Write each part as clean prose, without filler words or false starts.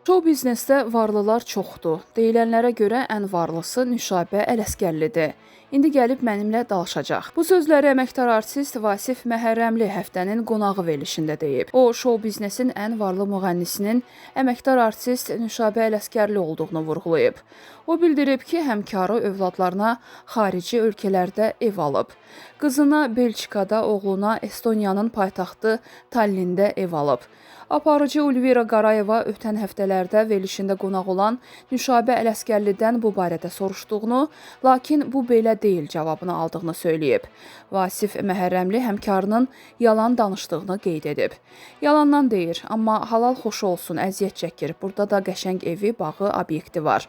Show biznesdə varlılar çoxdur. Deyilənlərə görə ən varlısı Nüşabə Ələsgərlidir. İndi gəlib mənimlə danışacaq. Bu sözləri əməkdar artist Vasif Məhərrəmli həftənin qonağı verilişində deyib. O, show biznesin ən varlı müğənnisinin əməkdar artist Nüşabə Ələsgərli olduğunu vurğulayıb. O bildirib ki, həmkarı övladlarına xarici ölkələrdə ev alıb. Qızına Belçikada, oğluna Estoniyanın paytaxtı Tallində ev alıb. Aparıcı Ulvira Qarayeva ötən həftələrdə verilişində qonaq olan Nüşabə Ələsgərlidən bu barədə soruşduğunu, lakin bu belə deyil cavabını aldığını söyləyib. Vasif Məhərrəmli həmkarının yalan danışdığını qeyd edib. Yalandan deyir, amma halal xoşu olsun, əziyyət çəkir. Burada da qəşəng evi, bağı, obyekti var.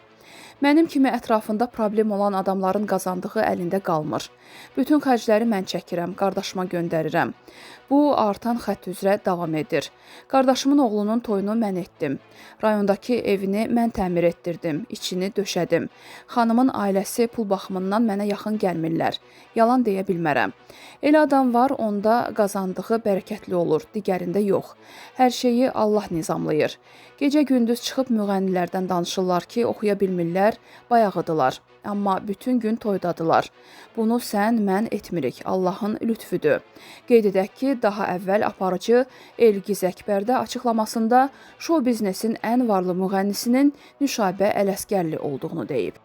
Mənim kimi ətrafında problem olan adamların qazandığı əlində qalmır. Bütün xərcləri mən çəkirəm, qardaşıma göndərirəm. Bu, artan xətt üzrə davam edir. Qardaşımın oğlunun toyunu mən etdim. Rayondakı evini mən təmir etdirdim, içini döşədim. Xanımın ailəsi pul baxımından mənə yaxın gəlmirlər. Yalan deyə bilmərəm. Elə adam var, onda qazandığı bərəkətli olur, digərində yox. Hər şeyi Allah nizamlayır. Gecə-gündüz çıxıb müğənnilərdən danışırlar ki, oxuya bilmirlər, bayağıdılar. Amma bütün gün toydadılar. Bunu sən, mən etmirik. Allahın lütfüdür. Qeyd edək ki, daha əvvəl aparıcı Elgiz Əkbərdə açıqlamasında show biznesin ən varlı müğənnisinin Nüşabə Ələsgərli olduğunu deyib.